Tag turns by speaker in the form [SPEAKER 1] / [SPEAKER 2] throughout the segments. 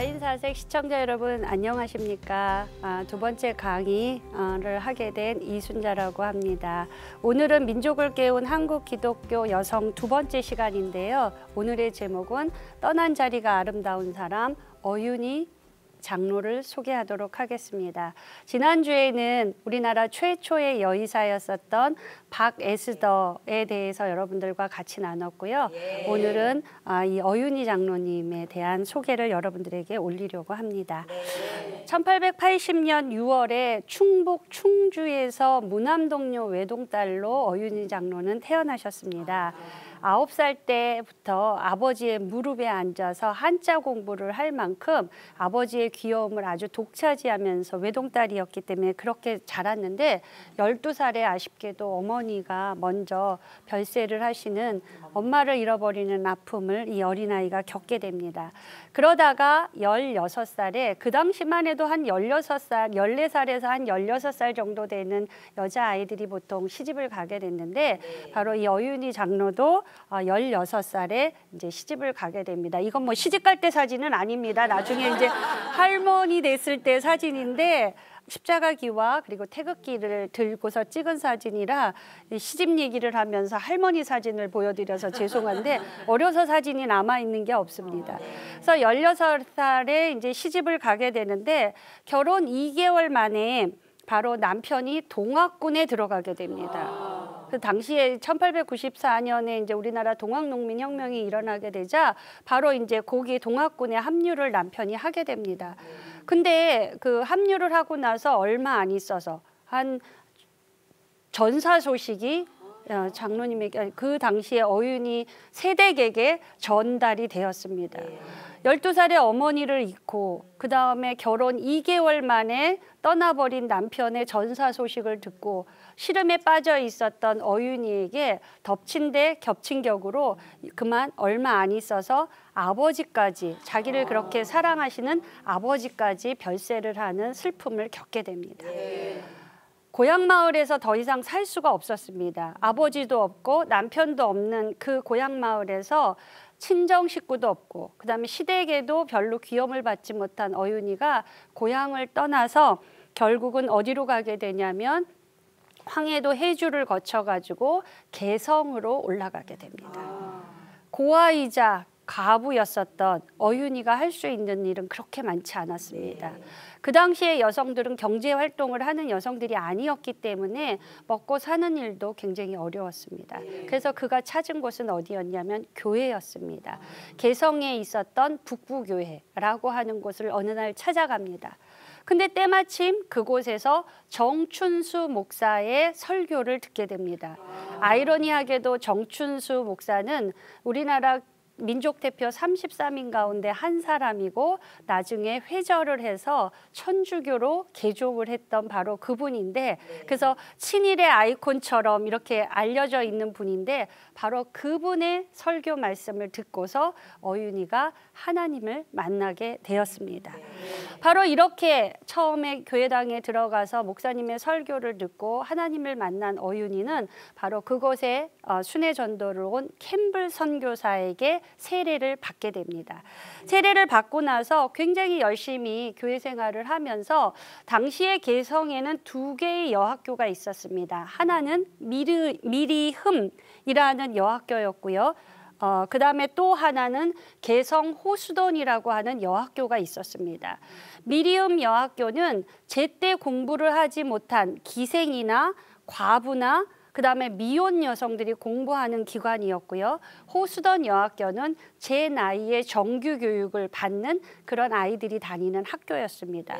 [SPEAKER 1] 여인사색 시청자 여러분 안녕하십니까? 두 번째 강의를 하게 된 이순자라고 합니다. 오늘은 민족을 깨운 한국 기독교 여성 두 번째 시간인데요. 오늘의 제목은 떠난 자리가 아름다운 사람 어윤희 장로를 소개하도록 하겠습니다. 지난주에는 우리나라 최초의 여의사였었던 박에스더에 대해서 여러분들과 같이 나눴고요. 오늘은 이 어윤희 장로님에 대한 소개를 여러분들에게 올리려고 합니다. 1880년 6월에 충북 충주에서 무남동료 외동딸로 어윤희 장로는 태어나셨습니다. 9살 때부터 아버지의 무릎에 앉아서 한자 공부를 할 만큼 아버지의 귀여움을 아주 독차지하면서 외동딸이었기 때문에 그렇게 자랐는데 12살에 아쉽게도 어머니가 먼저 별세를 하시는 엄마를 잃어버리는 아픔을 이 어린아이가 겪게 됩니다. 그러다가 16살에 그 당시만 해도 한 16살, 14살에서 한 16살 정도 되는 여자아이들이 보통 시집을 가게 됐는데 바로 이 어윤희 장로도 16살에 이제 시집을 가게 됩니다. 이건 뭐 시집 갈 때 사진은 아닙니다. 나중에 이제 할머니 됐을 때 사진인데 십자가기와 그리고 태극기를 들고서 찍은 사진이라 시집 얘기를 하면서 할머니 사진을 보여드려서 죄송한데 어려서 사진이 남아있는 게 없습니다. 그래서 16살에 이제 시집을 가게 되는데 결혼 2개월 만에 바로 남편이 동학군에 들어가게 됩니다. 그 당시에 1894년에 이제 우리나라 동학농민혁명이 일어나게 되자 바로 이제 거기 동학군에 합류를 남편이 하게 됩니다. 근데 그 합류를 하고 나서 얼마 안 있어서 한 전사 소식이 장로님에게 그 당시에 어윤희 세댁에게 전달이 되었습니다. 12살에 어머니를 잃고 그 다음에 결혼 2개월 만에 떠나버린 남편의 전사 소식을 듣고 시름에 빠져 있었던 어윤희에게 덮친 데 겹친 격으로 그만 얼마 안 있어서 아버지까지 자기를 그렇게 사랑하시는 아버지까지 별세를 하는 슬픔을 겪게 됩니다. 고향 마을에서 더 이상 살 수가 없었습니다. 아버지도 없고 남편도 없는 그 고향 마을에서 친정 식구도 없고 그다음에 시댁에도 별로 귀염을 받지 못한 어윤희가 고향을 떠나서 결국은 어디로 가게 되냐면 황해도 해주를 거쳐가지고 개성으로 올라가게 됩니다. 고아이자 가부였었던 어윤희가 할 수 있는 일은 그렇게 많지 않았습니다. 그 당시에 여성들은 경제 활동을 하는 여성들이 아니었기 때문에 먹고 사는 일도 굉장히 어려웠습니다. 그래서 그가 찾은 곳은 어디였냐면 교회였습니다. 개성에 있었던 북부교회라고 하는 곳을 어느 날 찾아갑니다. 근데 때마침 그곳에서 정춘수 목사의 설교를 듣게 됩니다. 아이러니하게도 정춘수 목사는 우리나라 민족 대표 33인 가운데 한 사람이고 나중에 회절을 해서 천주교로 개종을 했던 바로 그분인데 그래서 친일의 아이콘처럼 이렇게 알려져 있는 분인데 바로 그분의 설교 말씀을 듣고서 어윤희가 하나님을 만나게 되었습니다. 바로 이렇게 처음에 교회당에 들어가서 목사님의 설교를 듣고 하나님을 만난 어윤희는 바로 그곳에 순회 전도를 온 캠블 선교사에게 세례를 받게 됩니다. 세례를 받고 나서 굉장히 열심히 교회 생활을 하면서 당시의 개성에는 2개의 여학교가 있었습니다. 하나는 미리흠이라는 여학교였고요. 그 다음에 또 하나는 개성 호수돈이라고 하는 여학교가 있었습니다. 미리흠 여학교는 제때 공부를 하지 못한 기생이나 과부나 그 다음에 미혼 여성들이 공부하는 기관이었고요. 호수던 여학교는 제 나이에 정규 교육을 받는 그런 아이들이 다니는 학교였습니다.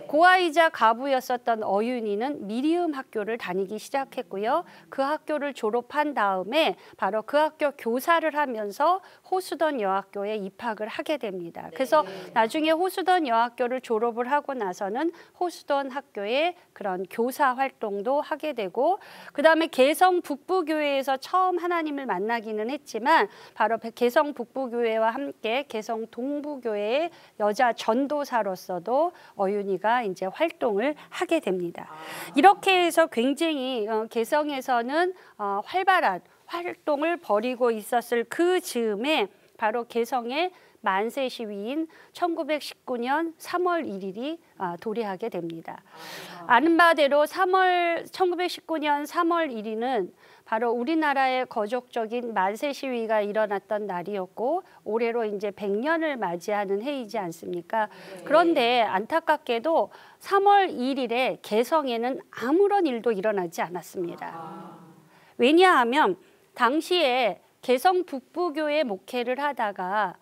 [SPEAKER 1] 고아이자 가부였었던 어윤희는 미리흠 학교를 다니기 시작했고요. 그 학교를 졸업한 다음에 바로 그 학교 교사를 하면서 호수던 여학교에 입학을 하게 됩니다. 그래서 나중에 호수던 여학교를 졸업을 하고 나서는 호수던 학교에 그런 교사 활동도 하게 되고 그 다음에 개성 북부교회에서 처음 하나님을 만나기는 했지만 바로 개성 북부교회와 함께 개성 동부교회의 여자 전도사로서도 어윤희가 이제 활동을 하게 됩니다. 이렇게 해서 굉장히 개성에서는 활발한 활동을 벌이고 있었을 그 즈음에 바로 개성에 만세 시위인 1919년 3월 1일이 도래하게 됩니다. 아는 바대로 1919년 3월 1일은 바로 우리나라의 거족적인 만세 시위가 일어났던 날이었고 올해로 이제 100년을 맞이하는 해이지 않습니까? 그런데 안타깝게도 3월 1일에 개성에는 아무런 일도 일어나지 않았습니다. 왜냐하면 당시에 개성 북부교회 목회를 하다가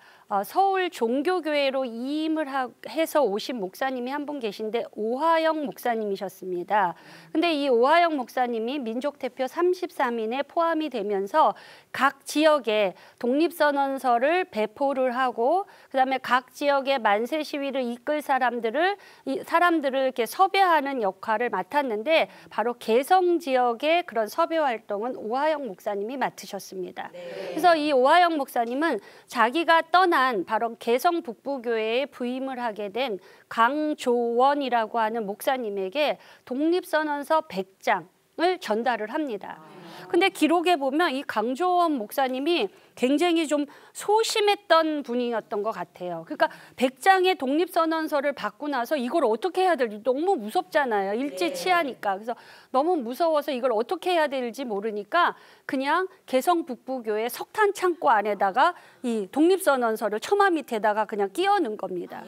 [SPEAKER 1] 서울 종교교회로 이임을 해서 오신 목사님이 한 분 계신데 오하영 목사님이셨습니다. 근데 이 오하영 목사님이 민족대표 33인에 포함이 되면서 각 지역에 독립선언서를 배포를 하고 그다음에 각 지역의 만세 시위를 이끌 사람들을 이렇게 섭외하는 역할을 맡았는데 바로 개성 지역의 그런 섭외 활동은 오하영 목사님이 맡으셨습니다. 그래서 이 오하영 목사님은 자기가 떠난 바로 개성 북부교회에 부임을 하게 된 강조원이라고 하는 목사님에게 독립선언서 100장을 전달을 합니다. 근데 기록에 보면 이 강조원 목사님이 굉장히 좀 소심했던 분이었던 것 같아요. 그러니까 100장의 독립선언서를 받고 나서 이걸 어떻게 해야 될지 너무 무섭잖아요. 일제치하니까. 그래서 너무 무서워서 이걸 어떻게 해야 될지 모르니까 그냥 개성 북부교회 석탄 창고 안에다가 이 독립선언서를 처마 밑에다가 그냥 끼워 넣은 겁니다.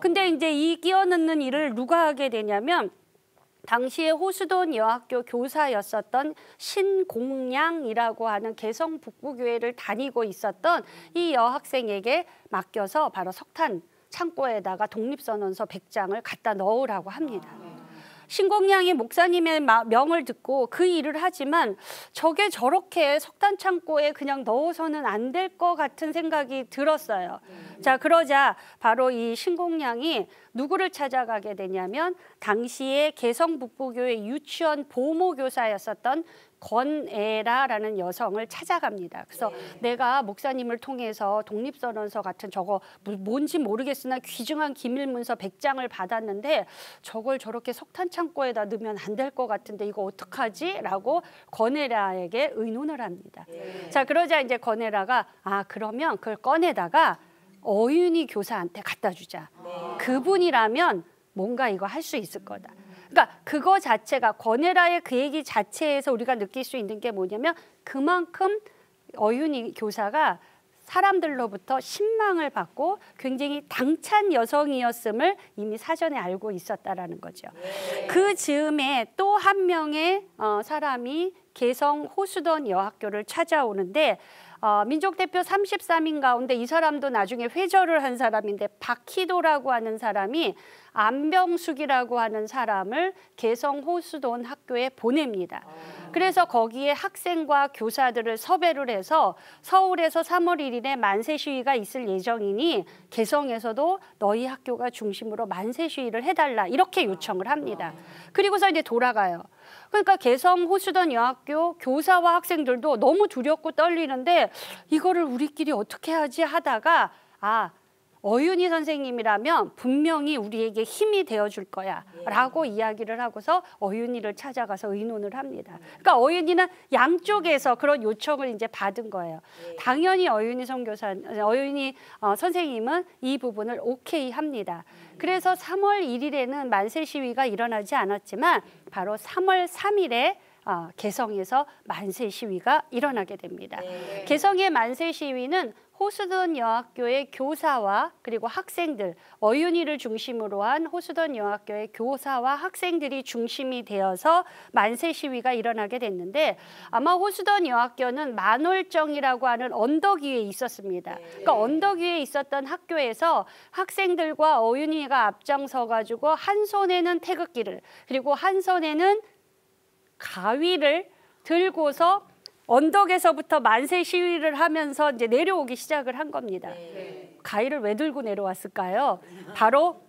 [SPEAKER 1] 근데 이제 이 끼워 넣는 일을 누가 하게 되냐면 당시에 호수돈 여학교 교사였었던 신공량이라고 하는 개성 북부교회를 다니고 있었던 이 여학생에게 맡겨서 바로 석탄 창고에다가 독립선언서 100장을 갖다 넣으라고 합니다. 신공량이 목사님의 명을 듣고 그 일을 하지만 저게 저렇게 석탄 창고에 그냥 넣어서는 안 될 것 같은 생각이 들었어요. 자, 그러자 바로 이 신공량이 누구를 찾아가게 되냐면 당시에 개성 북부교회 유치원 보모교사였었던 권애라라는 여성을 찾아갑니다. 그래서 내가 목사님을 통해서 독립선언서 같은 저거 뭔지 모르겠으나 귀중한 기밀문서 100장을 받았는데 저걸 저렇게 석탄 창고에다 넣으면 안 될 것 같은데 이거 어떡하지? 라고 권애라에게 의논을 합니다. 자, 그러자 이제 권애라가 그러면 그걸 꺼내다가 어윤희 교사한테 갖다 주자. 그분이라면 뭔가 이거 할 수 있을 거다. 그러니까 그거 자체가 권애라의 그 얘기 자체에서 우리가 느낄 수 있는 게 뭐냐면 그만큼 어윤희 교사가 사람들로부터 신망을 받고 굉장히 당찬 여성이었음을 이미 사전에 알고 있었다라는 거죠. 그 즈음에 또 한 명의 사람이 개성 호수던 여학교를 찾아오는데 민족대표 33인 가운데 이 사람도 나중에 회절을 한 사람인데 박희도라고 하는 사람이 안병숙이라고 하는 사람을 개성 호수돈 학교에 보냅니다. 그래서 거기에 학생과 교사들을 섭외를 해서 서울에서 3월 1일에 만세 시위가 있을 예정이니 개성에서도 너희 학교가 중심으로 만세 시위를 해달라 이렇게 요청을 합니다. 그리고서 이제 돌아가요. 그러니까 개성 호수던 여학교 교사와 학생들도 너무 두렵고 떨리는데 이거를 우리끼리 어떻게 하지 하다가 어윤희 선생님이라면 분명히 우리에게 힘이 되어줄 거야 라고 이야기를 하고서 어윤희를 찾아가서 의논을 합니다. 그러니까 어윤희는 양쪽에서 그런 요청을 이제 받은 거예요. 당연히 어윤희 선생님은 이 부분을 오케이 합니다. 그래서 3월 1일에는 만세 시위가 일어나지 않았지만 바로 3월 3일에 개성에서 만세 시위가 일어나게 됩니다. 개성의 만세 시위는 호수돈 여학교의 교사와 그리고 학생들, 어윤희를 중심으로 한 호수돈 여학교의 교사와 학생들이 중심이 되어서 만세 시위가 일어나게 됐는데 아마 호수돈 여학교는 만월정이라고 하는 언덕 위에 있었습니다. 그러니까 언덕 위에 있었던 학교에서 학생들과 어윤희가 앞장서 가지고 한 손에는 태극기를 그리고 한 손에는 가위를 들고서 언덕에서부터 만세 시위를 하면서 이제 내려오기 시작을 한 겁니다. 가위를 왜 들고 내려왔을까요? 바로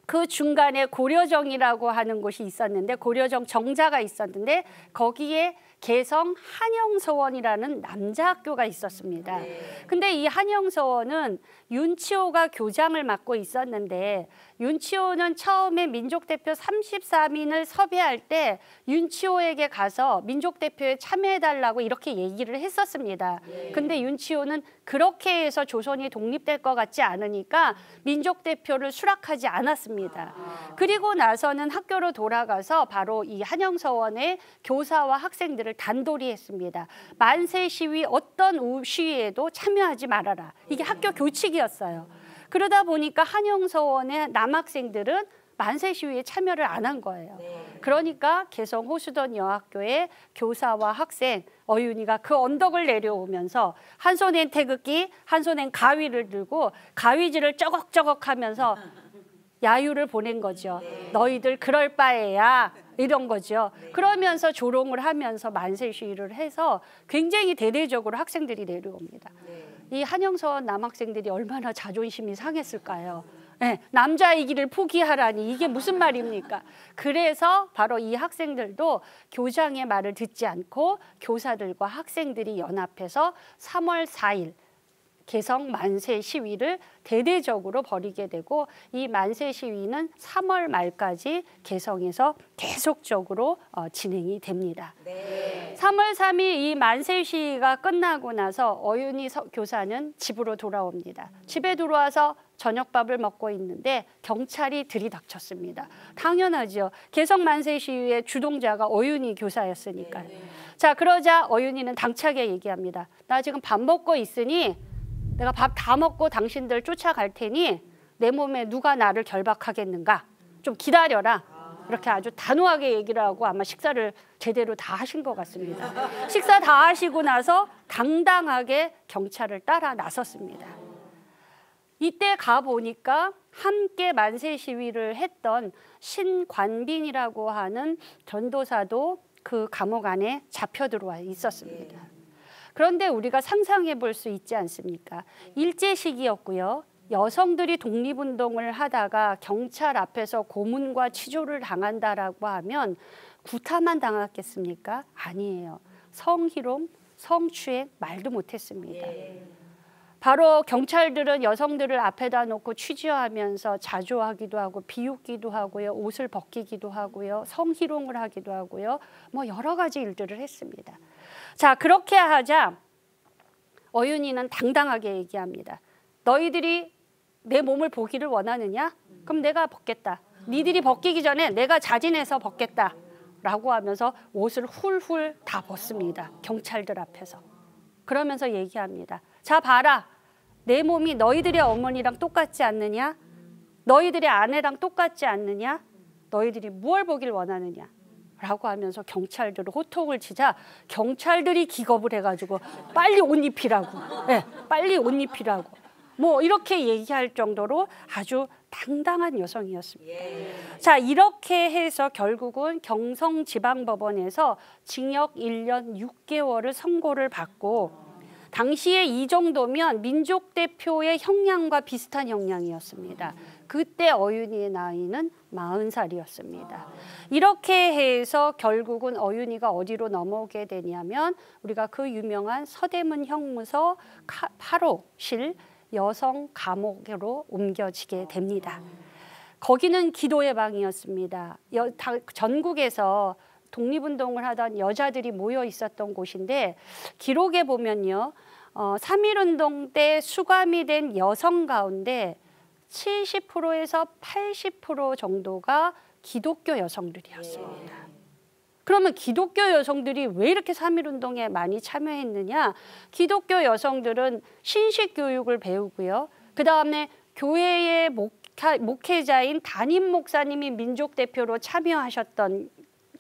[SPEAKER 1] 그 중간에 고려정이라고 하는 곳이 있었는데 고려정 정자가 있었는데 거기에 개성 한영서원이라는 남자 학교가 있었습니다. 근데 이 한영서원은 윤치호가 교장을 맡고 있었는데 윤치호는 처음에 민족대표 33인을 섭외할 때 윤치호에게 가서 민족대표에 참여해달라고 이렇게 얘기를 했었습니다. 근데 윤치호는 그렇게 해서 조선이 독립될 것 같지 않으니까 민족대표를 수락하지 않았습니다. 그리고 나서는 학교로 돌아가서 바로 이 한영서원의 교사와 학생들을 단도리 했습니다. 만세 시위 어떤 시위에도 참여하지 말아라. 이게 학교 교칙이었어요. 그러다 보니까 한영서원의 남학생들은 만세 시위에 참여를 안 한 거예요. 그러니까 개성 호수던 여학교의 교사와 학생 어윤이가 그 언덕을 내려오면서 한 손엔 태극기, 한 손엔 가위를 들고 가위질을 쩌걱쩌걱 하면서 야유를 보낸 거죠. 너희들 그럴 바에야 이런 거죠. 그러면서 조롱을 하면서 만세 시위를 해서 굉장히 대대적으로 학생들이 내려옵니다. 이 한영서원 남학생들이 얼마나 자존심이 상했을까요? 네, 남자이기를 포기하라니 이게 무슨 말입니까? 그래서 바로 이 학생들도 교장의 말을 듣지 않고 교사들과 학생들이 연합해서 3월 4일 개성 만세 시위를 대대적으로 벌이게 되고 이 만세 시위는 3월 말까지 개성에서 계속적으로 진행이 됩니다. 3월 3일 이 만세 시위가 끝나고 나서 어윤희 교사는 집으로 돌아옵니다. 집에 들어와서 저녁밥을 먹고 있는데 경찰이 들이닥쳤습니다. 당연하죠. 개성 만세 시위의 주동자가 어윤희 교사였으니까요. 자, 그러자 어윤희는 당차게 얘기합니다. 나 지금 밥 먹고 있으니 내가 밥 다 먹고 당신들 쫓아갈 테니 내 몸에 누가 나를 결박하겠는가? 좀 기다려라. 이렇게 아주 단호하게 얘기를 하고 아마 식사를 제대로 다 하신 것 같습니다. 식사 다 하시고 나서 당당하게 경찰을 따라 나섰습니다. 이때 가보니까 함께 만세 시위를 했던 신관빈이라고 하는 전도사도 그 감옥 안에 잡혀 들어와 있었습니다. 그런데 우리가 상상해 볼 수 있지 않습니까? 일제 시기였고요. 여성들이 독립운동을 하다가 경찰 앞에서 고문과 치조를 당한다라고 하면 구타만 당했겠습니까? 아니에요. 성희롱, 성추행 말도 못했습니다. 바로 경찰들은 여성들을 앞에다 놓고 취재하면서 자조하기도 하고 비웃기도 하고요. 옷을 벗기기도 하고요. 성희롱을 하기도 하고요. 뭐 여러 가지 일들을 했습니다. 자, 그렇게 하자 어윤이는 당당하게 얘기합니다. 너희들이 내 몸을 보기를 원하느냐? 그럼 내가 벗겠다. 니들이 벗기기 전에 내가 자진해서 벗겠다. 라고 하면서 옷을 훌훌 다 벗습니다. 경찰들 앞에서. 그러면서 얘기합니다. 자, 봐라. 내 몸이 너희들의 어머니랑 똑같지 않느냐? 너희들의 아내랑 똑같지 않느냐? 너희들이 무엇을 보길 원하느냐? 라고 하면서 경찰들을 호통을 치자 경찰들이 기겁을 해가지고 빨리 옷 입히라고. 네, 빨리 옷 입히라고. 뭐 이렇게 얘기할 정도로 아주 당당한 여성이었습니다. 자, 이렇게 해서 결국은 경성지방법원에서 징역 1년 6개월을 선고를 받고 당시에 이 정도면 민족대표의 형량과 비슷한 형량이었습니다. 그때 어윤이의 나이는 40살이었습니다. 이렇게 해서 결국은 어윤이가 어디로 넘어오게 되냐면 우리가 그 유명한 서대문 형무소 8호실 여성 감옥으로 옮겨지게 됩니다. 거기는 기도의 방이었습니다. 전국에서 독립운동을 하던 여자들이 모여 있었던 곳인데 기록에 보면요. 3.1운동 때 수감이 된 여성 가운데 70%에서 80% 정도가 기독교 여성들이었습니다. 그러면 기독교 여성들이 왜 이렇게 3.1운동에 많이 참여했느냐? 기독교 여성들은 신식 교육을 배우고요. 그다음에 교회의 목회자인 담임 목사님이 민족대표로 참여하셨던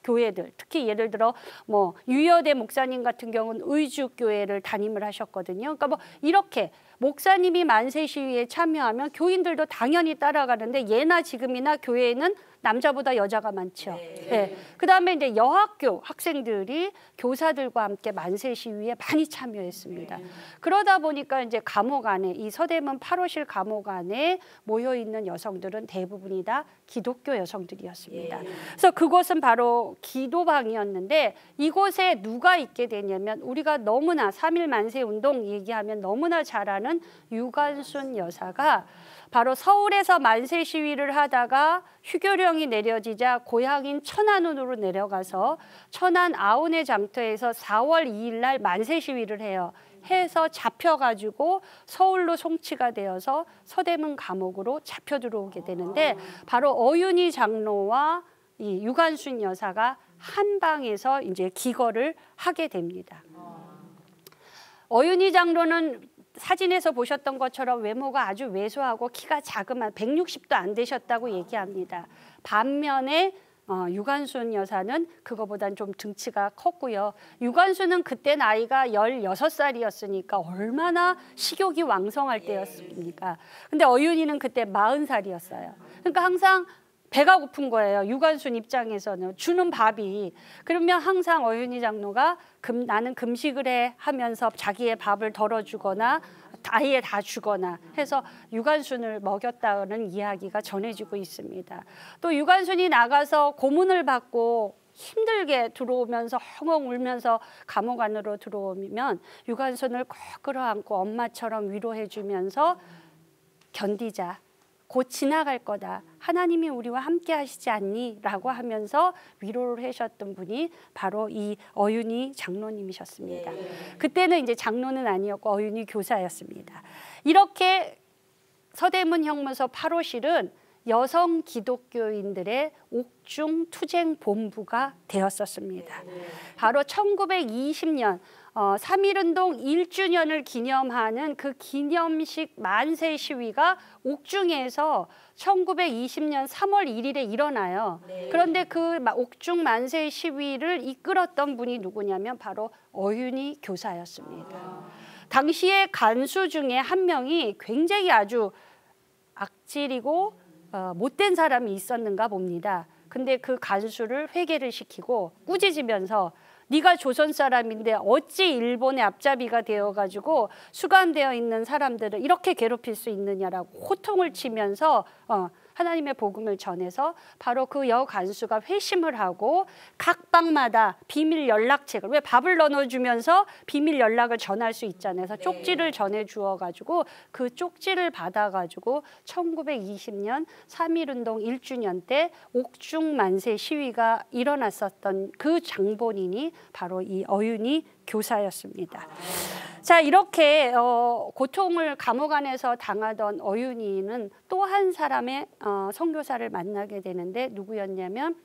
[SPEAKER 1] 교회들, 특히 예를 들어 뭐 유여대 목사님 같은 경우는 의주교회를 담임을 하셨거든요. 그러니까 뭐 이렇게 목사님이 만세 시위에 참여하면 교인들도 당연히 따라가는데 예나 지금이나 교회에는 남자보다 여자가 많죠. 네. 그다음에 이제 여학교 학생들이 교사들과 함께 만세 시위에 많이 참여했습니다. 그러다 보니까 이제 감옥 안에 이 서대문 8호실 감옥 안에 모여 있는 여성들은 대부분이 다 기독교 여성들이었습니다. 그래서 그곳은 바로 기도방이었는데 이곳에 누가 있게 되냐면 우리가 너무나 3.1 만세 운동 얘기하면 너무나 잘 아는 유관순 여사가 바로 서울에서 만세 시위를 하다가 휴교령이 내려지자 고향인 천안으로 내려가서 천안 아운의 장터에서 4월 2일 날 만세 시위를 해서 잡혀가지고 서울로 송치가 되어서 서대문 감옥으로 잡혀 들어오게 되는데, 바로 어윤희 장로와 이 유관순 여사가 한 방에서 이제 기거를 하게 됩니다. 어윤희 장로는 사진에서 보셨던 것처럼 외모가 아주 왜소하고 키가 자그만 160도 안 되셨다고 얘기합니다. 반면에 유관순 여사는 그거보단 좀 등치가 컸고요. 유관순은 그때 나이가 16살이었으니까 얼마나 식욕이 왕성할 때였습니까? 근데 어윤희는 그때 40살이었어요. 그러니까 항상 배가 고픈 거예요. 유관순 입장에서는 주는 밥이. 그러면 항상 어윤희 장로가 나는 금식을 해 하면서 자기의 밥을 덜어주거나 아예 다 주거나 해서 유관순을 먹였다는 이야기가 전해지고 있습니다. 또 유관순이 나가서 고문을 받고 힘들게 들어오면서 엉엉 울면서 감옥 안으로 들어오면 유관순을 꼭 끌어안고 엄마처럼 위로해주면서 견디자. 곧 지나갈 거다. 하나님이 우리와 함께 하시지 않니? 라고 하면서 위로를 하셨던 분이 바로 이 어윤희 장로님이셨습니다. 그때는 이제 장로는 아니었고 어윤희 교사였습니다. 이렇게 서대문 형무소 8호실은 여성 기독교인들의 옥중 투쟁 본부가 되었었습니다. 바로 1920년 3.1운동 1주년을 기념하는 그 기념식 만세 시위가 옥중에서 1920년 3월 1일에 일어나요. 그런데 그 옥중 만세 시위를 이끌었던 분이 누구냐면 바로 어윤희 교사였습니다. 당시에 간수 중에 한 명이 굉장히 아주 악질이고 못된 사람이 있었는가 봅니다. 근데 그 간수를 회개를 시키고 꾸짖으면서 네가 조선 사람인데 어찌 일본의 앞잡이가 되어가지고 수감되어 있는 사람들을 이렇게 괴롭힐 수 있느냐라고 호통을 치면서 하나님의 복음을 전해서 바로 그 여간수가 회심을 하고 각 방마다 비밀 연락책을, 왜 밥을 나눠주면서 비밀 연락을 전할 수 있잖아요. 그래서 쪽지를 전해주어가지고 그 쪽지를 받아가지고 1920년 3.1운동 1주년 때 옥중 만세 시위가 일어났었던 그 장본인이 바로 이 어윤희 교사였습니다. 자, 이렇게 고통을 감옥 안에서 당하던 어윤희는 또 한 사람의 선교사를 만나게 되는데 누구였냐면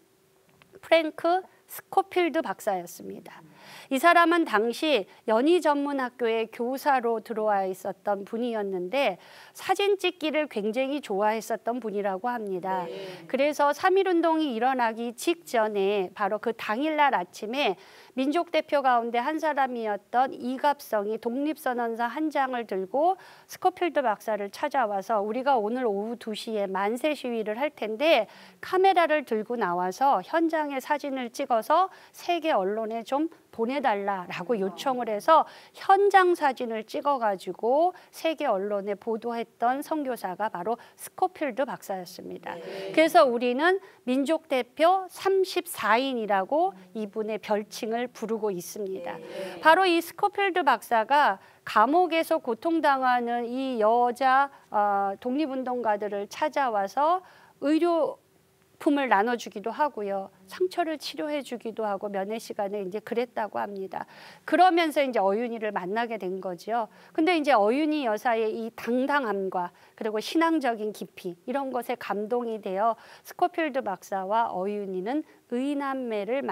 [SPEAKER 1] 프랭크 스코필드 박사였습니다. 이 사람은 당시 연희전문학교의 교사로 들어와 있었던 분이었는데 사진 찍기를 굉장히 좋아했었던 분이라고 합니다. 그래서 3.1운동이 일어나기 직전에 바로 그 당일날 아침에 민족대표 가운데 한 사람이었던 이갑성이 독립선언서 한 장을 들고 스코필드 박사를 찾아와서 우리가 오늘 오후 2시에 만세 시위를 할 텐데 카메라를 들고 나와서 현장의 사진을 찍어서 세계 언론에 좀 보내달라라고 요청을 해서 현장 사진을 찍어가지고 세계 언론에 보도했던 선교사가 바로 스코필드 박사였습니다. 그래서 우리는 민족대표 34인이라고 이분의 별칭을 부르고 있습니다. 바로 이 스코필드 박사가 감옥에서 고통당하는 이 여자 독립운동가들을 찾아와서 의료품을 나눠주기도 하고요. 상처를 치료해 주기도 하고 면회 시간에 이제 그랬다고 합니다. 그러면서 이제 어윤희를 만나게 된 거죠. 근데 이제 어윤희 여사의 이 당당함과 그리고 신앙적인 깊이 이런 것에 감동이 되어 스코필드 박사와 어윤희는 의남매를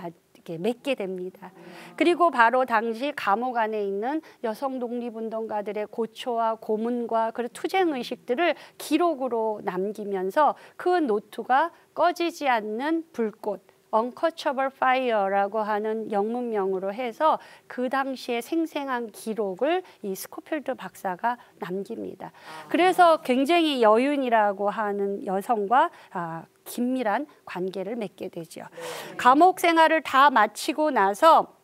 [SPEAKER 1] 맺게 됩니다. 그리고 바로 당시 감옥 안에 있는 여성 독립운동가들의 고초와 고문과 그리고 투쟁 의식들을 기록으로 남기면서 그 노트가 꺼지지 않는 불꽃, Unquenchable Fire라고 하는 영문명으로 해서 그 당시의 생생한 기록을 이 스코필드 박사가 남깁니다. 그래서 굉장히 여윤이라고 하는 여성과 긴밀한 관계를 맺게 되죠. 감옥 생활을 다 마치고 나서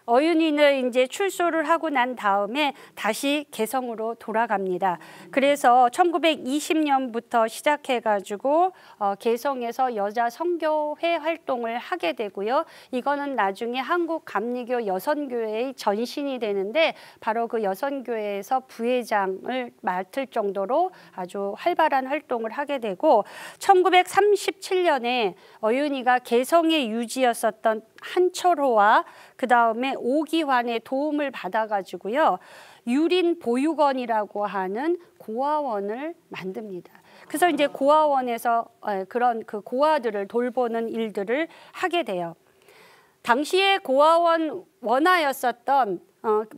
[SPEAKER 1] 어윤이는 이제 출소를 하고 난 다음에 다시 개성으로 돌아갑니다. 그래서 1920년부터 시작해가지고 개성에서 여자 선교회 활동을 하게 되고요. 이거는 나중에 한국 감리교 여선교회의 전신이 되는데 바로 그 여선교회에서 부회장을 맡을 정도로 아주 활발한 활동을 하게 되고 1937년에 어윤이가 개성의 유지였었던 한철호와 그 다음에 오기환의 도움을 받아가지고요. 유린 보육원이라고 하는 고아원을 만듭니다. 그래서 이제 고아원에서 그런 그 고아들을 돌보는 일들을 하게 돼요. 당시에 고아원 원아였었던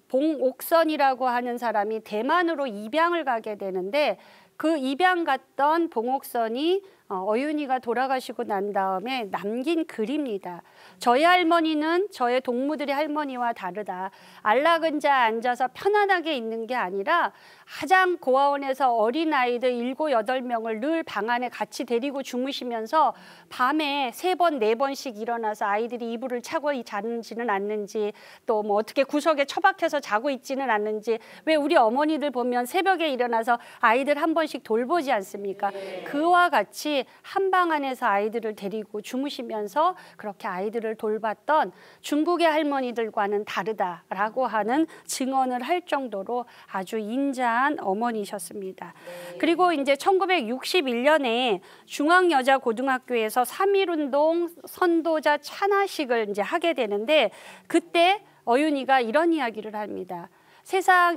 [SPEAKER 1] 봉옥선이라고 하는 사람이 대만으로 입양을 가게 되는데 그 입양 갔던 봉옥선이 어윤이가 돌아가시고 난 다음에 남긴 글입니다. 저희 할머니는 저의 동무들의 할머니와 다르다. 안락은자 앉아서 편안하게 있는 게 아니라 가장 고아원에서 어린아이들 7, 8명을 늘 방 안에 같이 데리고 주무시면서 밤에 3번, 4번씩 일어나서 아이들이 이불을 차고 자는지는 않는지 또 뭐 어떻게 구석에 처박혀서 자고 있지는 않는지 왜 우리 어머니들 보면 새벽에 일어나서 아이들 한 번씩 돌보지 않습니까? 그와 같이 한 방 안에서 아이들을 데리고 주무시면서 그렇게 아이들을 돌봤던 중국의 할머니들과는 다르다라고 하는 증언을 할 정도로 아주 인자한 어머니셨습니다. 그리고 이제 1961년에 중앙여자고등학교에서 3.1운동 선도자 찬화식을 이제 하게 되는데 그때 어윤이가 이런 이야기를 합니다.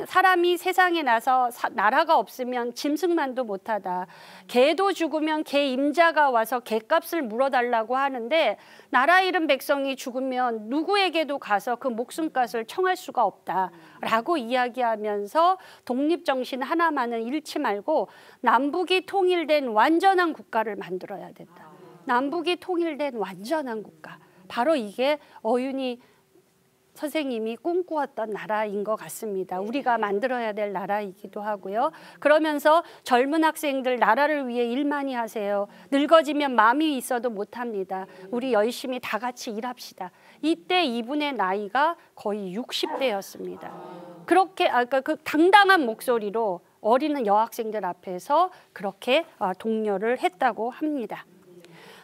[SPEAKER 1] 사람이 세상에 나서 나라가 없으면 짐승만도 못하다. 개도 죽으면 개 임자가 와서 개값을 물어달라고 하는데 나라 잃은 백성이 죽으면 누구에게도 가서 그 목숨값을 청할 수가 없다라고 이야기하면서 독립정신 하나만은 잃지 말고 남북이 통일된 완전한 국가를 만들어야 된다. 남북이 통일된 완전한 국가. 바로 이게 어윤이 선생님이 꿈꾸었던 나라인 것 같습니다. 우리가 만들어야 될 나라이기도 하고요. 그러면서 젊은 학생들 나라를 위해 일 많이 하세요. 늙어지면 마음이 있어도 못합니다. 우리 열심히 다 같이 일합시다. 이때 이분의 나이가 거의 60대였습니다. 그렇게 그 당당한 목소리로 어린 여학생들 앞에서 그렇게 독려를 했다고 합니다.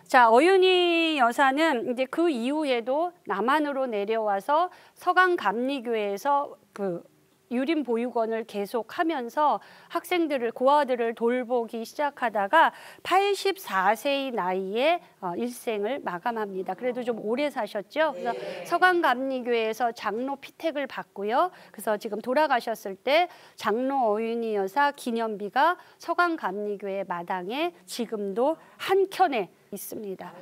[SPEAKER 1] 자, 어윤이 여사는 이제 그 이후에도 남한으로 내려와서 서강감리교회에서 그 유린보육원을 계속하면서 학생들을 고아들을 돌보기 시작하다가 84세의 나이에 일생을 마감합니다. 그래도 좀 오래 사셨죠. 그래서 서강감리교회에서 장로 피택을 받고요. 그래서 지금 돌아가셨을 때 장로 어윤이 여사 기념비가 서강감리교회 마당에 지금도 한 켠에 있습니다.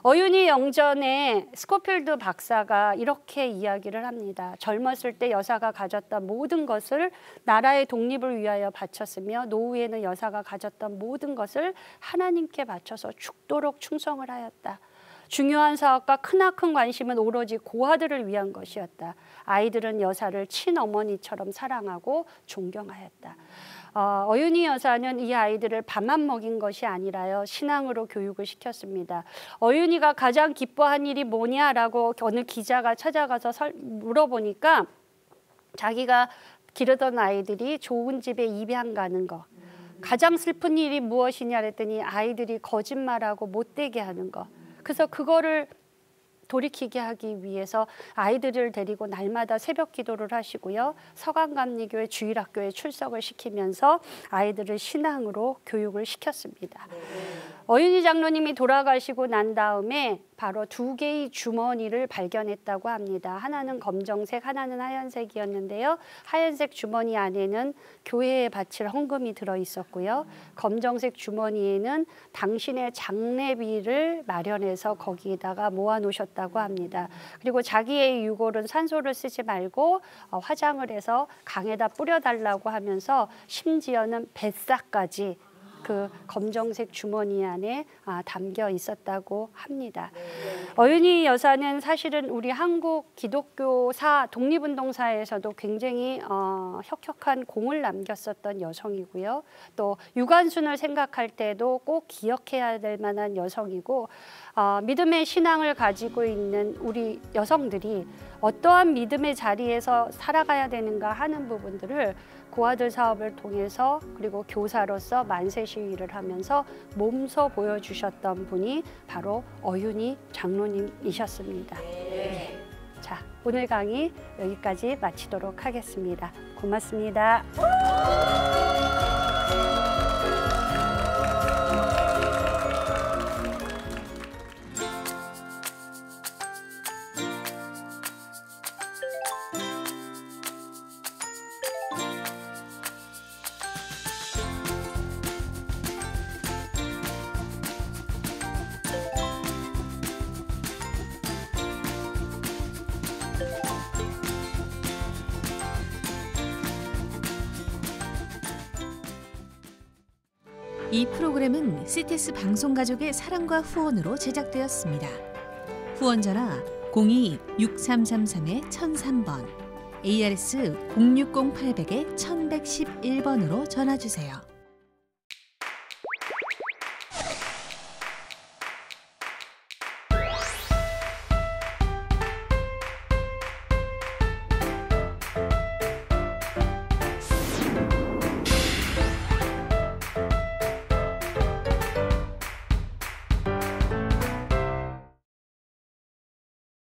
[SPEAKER 1] 어윤이 영전에 스코필드 박사가 이렇게 이야기를 합니다. 젊었을 때 여사가 가졌던 모든 것을 나라의 독립을 위하여 바쳤으며 노후에는 여사가 가졌던 모든 것을 하나님께 바쳐서 죽도록 충성을 하였다. 중요한 사업과 크나큰 관심은 오로지 고아들을 위한 것이었다. 아이들은 여사를 친어머니처럼 사랑하고 존경하였다. 어윤이 여사는 이 아이들을 밥만 먹인 것이 아니라요 신앙으로 교육을 시켰습니다. 어윤이가 가장 기뻐한 일이 뭐냐라고 어느 기자가 찾아가서 물어보니까 자기가 기르던 아이들이 좋은 집에 입양 가는 거. 가장 슬픈 일이 무엇이냐 그랬더니 아이들이 거짓말하고 못되게 하는 거. 그래서 그거를 돌이키게 하기 위해서 아이들을 데리고 날마다 새벽 기도를 하시고요. 서강감리교회 주일학교에 출석을 시키면서 아이들을 신앙으로 교육을 시켰습니다. 어윤이 장로님이 돌아가시고 난 다음에 바로 2개의 주머니를 발견했다고 합니다. 하나는 검정색, 하나는 하얀색이었는데요. 하얀색 주머니 안에는 교회에 바칠 헌금이 들어있었고요. 검정색 주머니에는 당신의 장례비를 마련해서 거기에다가 모아놓으셨다고 합니다. 그리고 자기의 유골은 산소를 쓰지 말고 화장을 해서 강에다 뿌려달라고 하면서 심지어는 뱃사까지 그 검정색 주머니 안에 담겨 있었다고 합니다. 어윤희 여사는 사실은 우리 한국 기독교사 독립운동사에서도 굉장히 혁혁한 공을 남겼었던 여성이고요. 또 유관순을 생각할 때도 꼭 기억해야 될 만한 여성이고 믿음의 신앙을 가지고 있는 우리 여성들이 어떠한 믿음의 자리에서 살아가야 되는가 하는 부분들을 고아들 사업을 통해서 그리고 교사로서 만세 시위를 하면서 몸소 보여주셨던 분이 바로 어윤희 장로님이셨습니다. 네. 자, 오늘 강의 여기까지 마치도록 하겠습니다. 고맙습니다.
[SPEAKER 2] 이 프로그램은 CTS 방송가족의 사랑과 후원으로 제작되었습니다. 후원 전화 02-6333-1003번, ARS 060-800-1111번으로 전화 주세요.